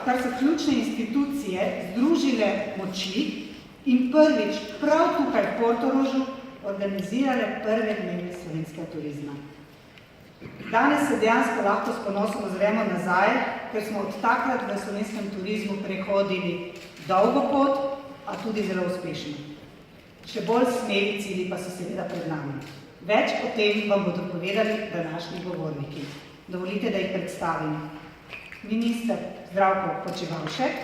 kar so ključne institucije združile moči in prvič prav tukaj v Portorožu organizirale prve dneve slovenskega turizma. Danes se dejansko lahko s ponosom ozremo nazaj, ker smo od takrat v slovenskem turizmu prehodili dolgo pot, a tudi zelo uspešno. Še bolj smeli cilji pa so seveda pred nami. Več o tem vam bodo povedali današnji govorniki. Dovolite, da jih predstavim. Minister Zdravko Počivalšek,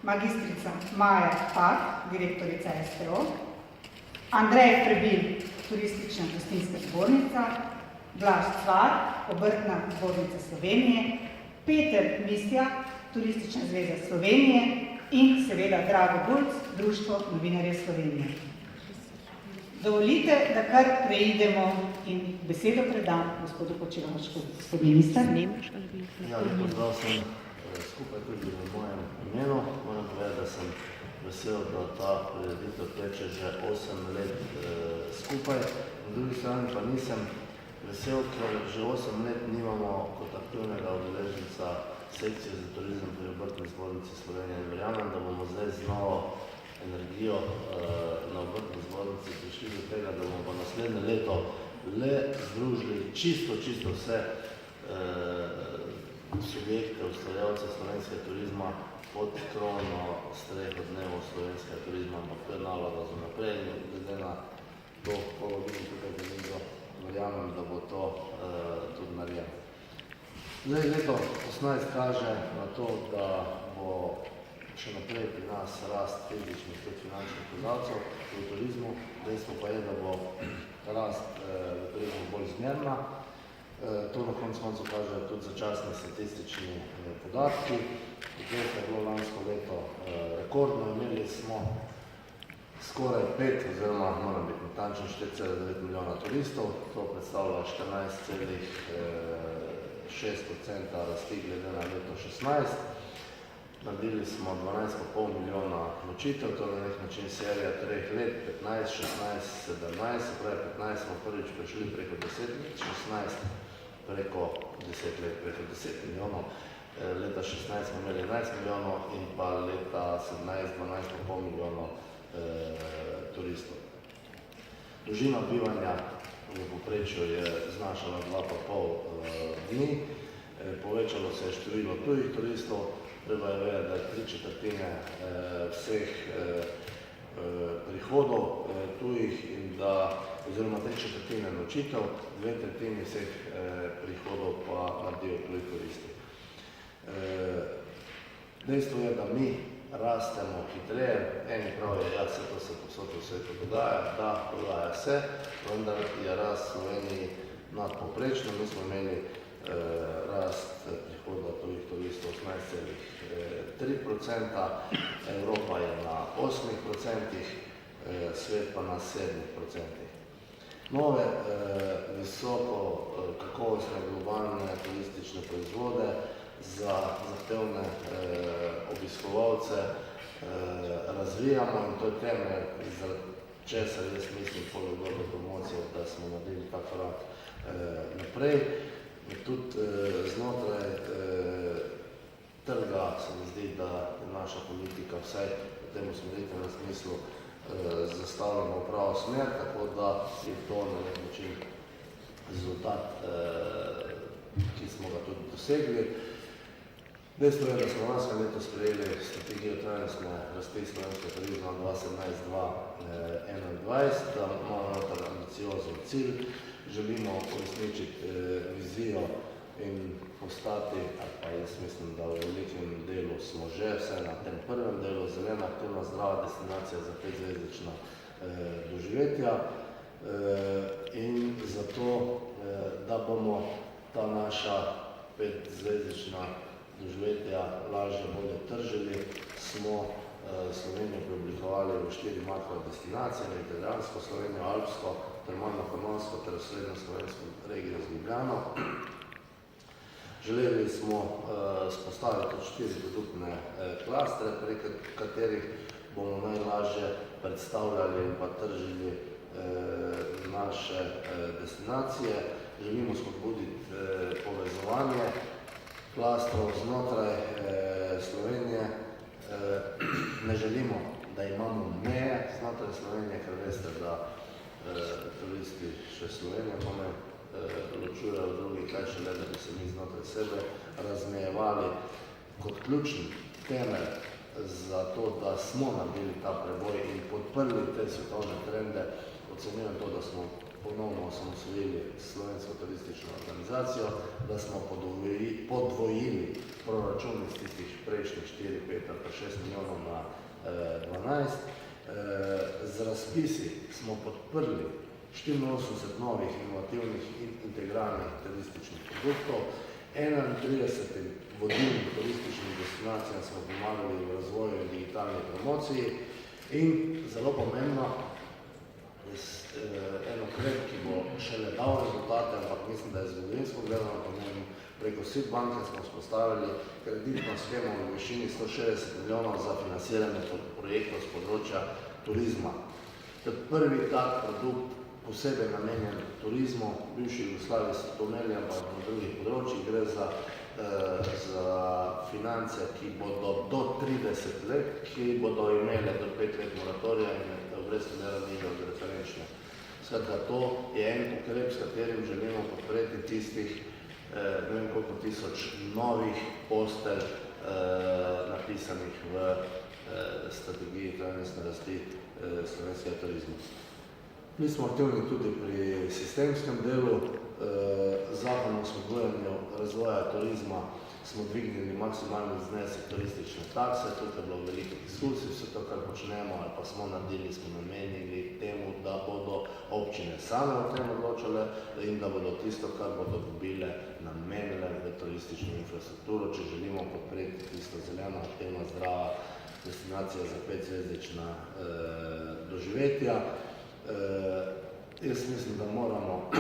magistrica Maja Pak, direktorica STO, Andrej Prebil, turistična gostinska zbornica, Blaž Cvar, obrtna zbornica Slovenije, Peter Mistja, Turistična zveza Slovenije in seveda Drago Bulc, Društvo novinarjev Slovenije. Dovolite, da kar preidemo in besedo predam gospodu Počivalšku. Gospod minister. Ja, lepo zdrav sem skupaj tudi v mojem imenu. Moram povedati, da sem vesel, da ta prireditev teče že 8 let skupaj. Na drugi strani pa nisem vesel, ker že 8 let nimamo kot aktivnega udeleženca sekcije za turizem pri obrtni zbornici Slovenije. In verjamem, da bomo zdaj z novo energijo na obrtni zbornici prišli do tega, da bomo pa naslednje leto le združili čisto vse subjekte, ustvarjalce slovenskega turizma pod krovno streho dnevo slovenskega turizma, ampak to je naloga za naprej in glede na to, ko vidim tukaj veliko, verjamem, da bo to tudi narejeno. Zdaj leto 18 kaže na to, da bo še naprej pri nas rast fizičnih in finančnih kazalcev v turizmu. Dejstvo pa je, da bo rast v turizmu bolj zmerna. To na koncu kažejo tudi začasni statistični podatki. Tukaj je bilo lansko leto rekordno, imeli smo skoraj 5, oziroma mora biti natančen 4,9 milijona turistov, to predstavlja 14,6% rasti glede na leto 16. Naredili smo 12,5 milijona nočitev, to je na nek način serija 3 let, 15, 16, 17, se pravi 15 smo prvič prišli preko 10 let, 16 preko 10 let, preko 10 milijonov, leta 16 smo imeli 11 milijonov in pa leta 17, 12,5 milijonov turistov. Dolžina bivanja v povprečju je znašala 2,5 dni, povečalo se je število tujih turistov. Treba je vedeti, da je 3/4 vseh prihodov tujih in da, oziroma 3/4 nočitev, 2/3 vseh prihodov pa naredijo tuji turisti. Dejstvo je, da mi rastemo hitreje, eni pravijo, ja, vse to se povsod v svetu dogaja, da dogaja se, vendar je rast v Sloveniji nadpovprečna. Mi smo imeli rast prihoda tujih turistov 18,3%, Evropa je na 8%, svet pa na 7%. Nove, visoko kakovostne globalne turistične proizvode za zahtevne obiskovalce razvijamo in to je temelj, zaradi česar jaz mislim poleg dobre promocije, da smo naredili ta korak naprej. Tudi znotraj trga se mi zdi, da je naša politika vsaj v tem usmeritelnem smislu zastavljena v pravo smer, tako da je to na nek način rezultat, ki smo ga tudi dosegli. Dejstvo je, da smo lansko leto sprejeli strategijo trajnostne rasti slovenskega turizma 2017-2021, da imamo noter ambiciozen cilj. Želimo uresničiti vizijo in postati, ali pa jaz mislim, da v velikem delu smo že, vse na tem prvem delu, zelena, aktivna, zdrava destinacija za 5-zvezdična doživetja. In zato, da bomo ta naša 5-zvezdična doživetja lažje bolje tržili, smo Slovenijo preoblikovali v 4 makrodestinacije, mediteransko Slovenijo, alpsko, termalno-pomorsko ter srednjo-slovensko regijo z Ljubljano. Želeli smo spostaviti tudi 4 produktne klastre, prek katerih bomo najlažje predstavljali in pa tržili naše destinacije. Želimo spodbuditi povezovanje klastrov znotraj Slovenije. Ne želimo, da imamo meje znotraj Slovenije, ker veste, da turisti še Slovenijo pa ne ločujejo v drugi, kaj šele, da bi se mi znotraj sebe razmejevali. Kot ključni temelj za to, da smo naredili ta preboj in podprli te svetovne trende, ocenjujem to, da smo ponovno osamosvojili Slovensko turistično organizacijo, da smo podvojili proračun iz tistih prejšnjih 4, 5 ali pa 6 milijonov na 12. Z razpisi smo podprli 84 novih inovativnih in integralnih turističnih produktov, 31 vodilnim turističnim destinacijam smo pomagali v razvoju in digitalni promociji in zelo pomembno, en ukrep, ki bo šele dal rezultate, ampak mislim, da je zgodovinsko gledano pomembno. Preko SID banke smo vzpostavili kreditno shemo v višini 160 milijonov za financiranje projektov z področja turizma. To je prvi tak produkt, posebej namenjen turizmu, bivši Jugoslaviji so to imeli, ampak na drugih področjih gre za finance, ki bodo do 30 let, ki bodo imele do 5 let moratorija in obrestne mere nižje od referenčne. Skratka, to je en ukrep, s katerim želimo podpreti tistih ne vem koliko tisoč novih postelj napisanih v strategiji trajnostne rasti slovenskega turizma. Mi smo aktivni tudi pri sistemskem delu. Zakon o spodbujanju razvoja turizma smo dvignili maksimalni znesek turistične takse, tukaj je bilo veliko diskusij, vse to, kar počnemo ali pa smo naredili, smo namenili temu, da bodo občine same o tem odločale in da bodo tisto, kar bodo dobile, namenile v turistično infrastrukturo, če želimo podpreti tisto zeleno, aktivno, zdrava destinacija za 5-zvezdična doživetja. Jaz mislim, da moramo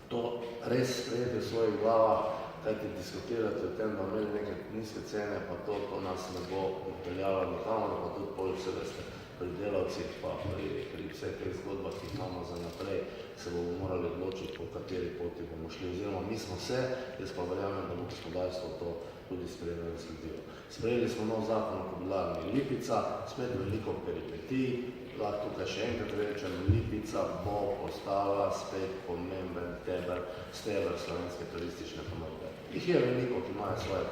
to res sprejeti v svojih glavah, kajti diskutirati o tem, da imeli neke nizke cene, pa to nas ne bo odpeljalo nikamor, pa tudi pol vse veste, pri delavcih, pa pri vseh teh zgodbah, ki jih imamo za naprej, se bomo morali odločiti, po kateri poti bomo šli. Oziroma, mi smo se, jaz pa verjamem, da bo gospodarstvo to tudi sprejelo in sledilo. Sprejeli smo nov zakon o Kobilarni Lipica, spet veliko peripetij, lahko tukaj še enkrat rečem, Lipica bo postala spet pomemben steber slovenske turistične ponudbe. Jih je veliko, ki imajo svoje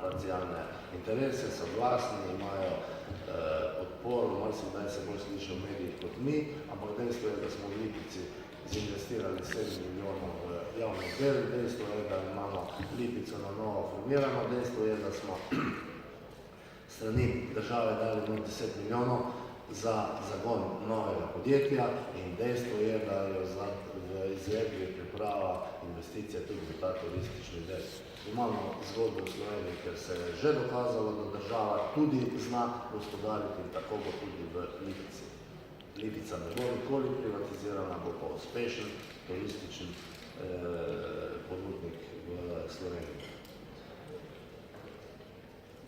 parcialne interese, so glasni, imajo podporo, marsikdaj se bolj sliši v medijih kot mi, ampak dejstvo je, da smo v Lipici zinvestirali 7 milijonov v javni del, dejstvo je, da imamo Lipico na novo formirano, dejstvo je, da smo strani države dali 10 milijonov za zagon novega podjetja in dejstvo je, da je v izvedbi priprava investicije tudi v ta turistični del. Imamo zgodbo v Sloveniji, ker se je že dokazalo, da država tudi zna gospodariti in tako bo tudi v Lipici. Lipica ne bo nikoli privatizirana, bo pa uspešen turistični ponudnik v Sloveniji.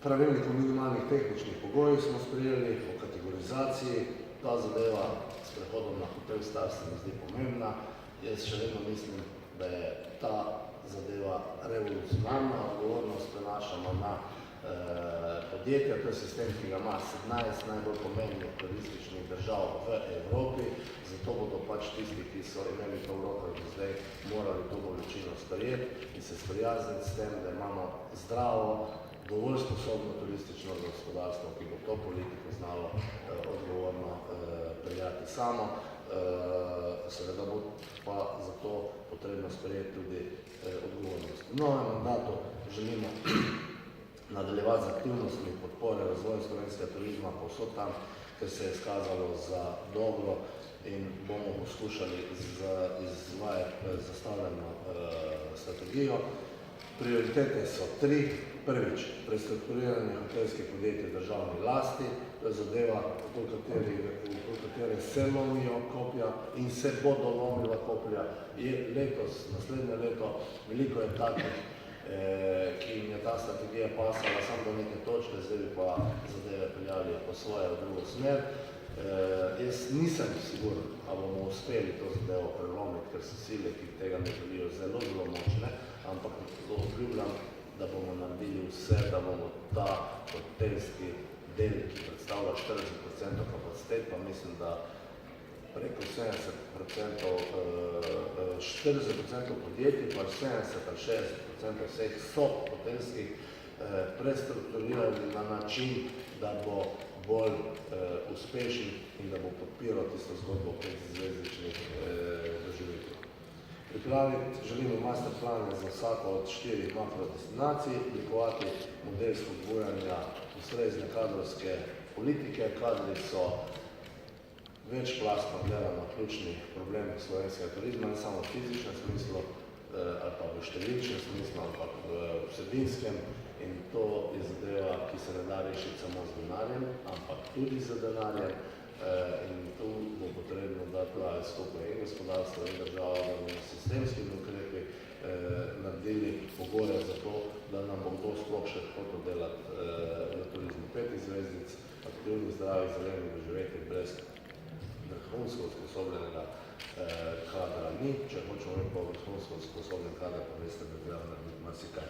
Pravilnik o minimalnih tehničnih pogojih smo sprejeli, o kategorizaciji. Ta zadeva s prehodom na hotel Star se mi zdi pomembna. Jaz še vedno mislim, da je ta zadeva revolucionarna, odgovornost prenašamo na podjetja, to je sistem, ki ga ima 17 najbolj pomembnih turističnih držav v Evropi, zato bodo pač tisti, ki so imeli to v rokah do zdaj, morali to bolečino sprejeti in se sprijazniti s tem, da imamo zdravo, dovolj sposobno turistično gospodarstvo, ki bo to politiko znalo odgovorno peljati samo. Seveda bo pa zato potrebno sprejeti tudi odgovornost. V novem mandatu želimo nadaljevati z aktivnostmi podpore razvoju slovenskega turizma povsod tam, ker se je izkazalo za dobro in bomo poskušali izvajati zastavljeno strategijo. Prioritete so 3. Prvič, prestrukturiranje hotelskih podjetij v državni lasti, to je zadeva, okoli katere se lomijo kopja in se bodo lomila kopja. Je letos, naslednje leto, veliko je takih, ki jim je ta strategija pasala samo do neke točke, zdaj bi pa zadeve peljali po svoje v drugo smer. Jaz nisem siguren, ali bomo uspeli to zadevo prelomiti, ker so sile, ki tega ne želijo, zelo močne, ampak obljubljam, da bomo naredili vse, da bomo ta hotelski del, ki predstavlja 40% kapacitet, pa mislim, da preko 40% podjetij, pa 70 ali 60% vseh sob hotelskih prestrukturirali na način, da bo bolj uspešen in da bo podpiral tisto zgodbo petzvezdičnih doživetij. Pripraviti želimo master plane za vsako od 4 makrodestinacij, oblikovati model spodbujanja ustrezne kadrovske politike. Kadri so večplastno gledano ključni problem slovenskega turizma, ne samo v fizičnem smislu ali pa v številčnem smislu, ampak v vsebinskem, in to je zadeva, ki se ne da rešiti samo z denarjem, ampak tudi z denarjem, in tu bo potrebno dati skupaj in gospodarstvo in država, da bomo s sistemskimi ukrepi naredili pogoje za to, da nam bo kdo sploh še hotel delati v turizmu 5 zvezdic, aktivnih, zdravih, zelenih doživetij brez vrhunsko usposobljenega kadra ni. Če hočemo imeti pa vrhunsko usposobljen kadra, pa veste, da treba narediti marsikaj.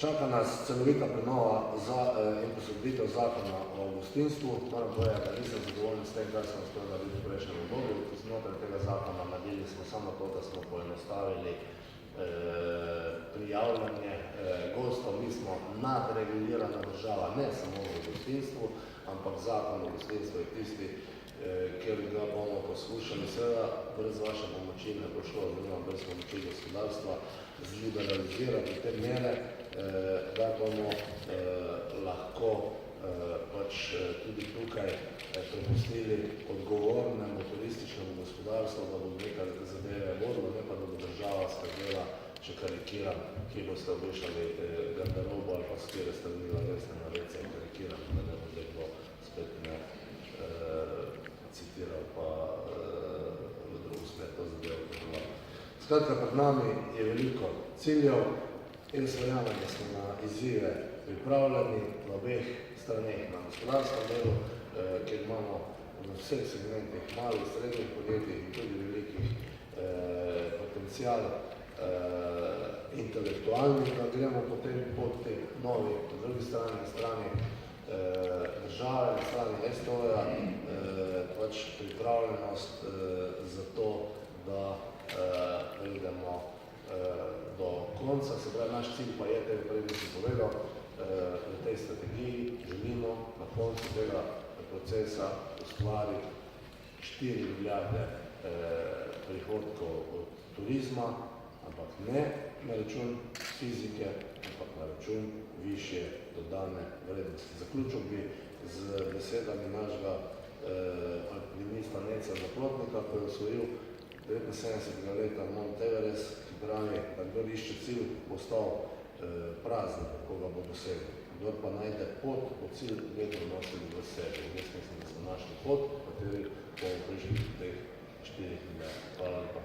Čaka nas celovita prenova in posodobitev zakona o gostinstvu. Moram povedati, da nisem zadovoljen s tem, kar smo uspeli narediti v prejšnjem obdobju. Znotraj tega zakona naredili smo samo to, da smo poenostavili prijavljanje gostov. Mi smo nadregulirana država, ne samo v gostinstvu, ampak zakon o gostinstvu je tisti, kjer ga bomo poslušali. Seveda, brez vaše pomoči ne bo šlo, oziroma brez pomoči gospodarstva, zliberalizirati te mere, da bomo lahko pač tudi tukaj prepustili odgovornemu turističnemu gospodarstvu, da bo nekaj zadeve vodilo, ne pa da bo država skrbela, če karikiram, ki boste obešali garderobo ali pa s kjere strnila resne navece in karikiram, da ne bo nekdo spet ne citiral pa v drugo spet to zadevo podala. Skratka, pred nami je veliko ciljev in verjamem, da smo na izzive pripravljeni na obeh straneh, na gospodarskem delu, kjer imamo v vseh segmentih malih, srednjih podjetij in tudi velikih potencial intelektualnih, da gremo potem pod te novi, po drugi strani, na strani države, na strani STO-ja, pač pripravljenost za to, da pridemo do konca. Se pravi, naš cilj pa je, tega prej nisem povedal, v tej strategiji želimo na koncu tega procesa ustvariti 4 milijarde prihodkov od turizma, ampak ne na račun fizike, ampak na račun višje dodane vrednosti. Zaključil bi z besedami našega alpinista Neca Zaplotnika, ko je osvojil 79. leta Mount Everest, ki pravi, da kdor išče cilj, bo ostal prazen, ko ga bo dosegel. Kdor pa najde pot, bo cilj vedno nosili v sebi. Jaz mislim, da smo našli pot, v kateri bomo prišli do teh 4 milijard. Hvala lepa.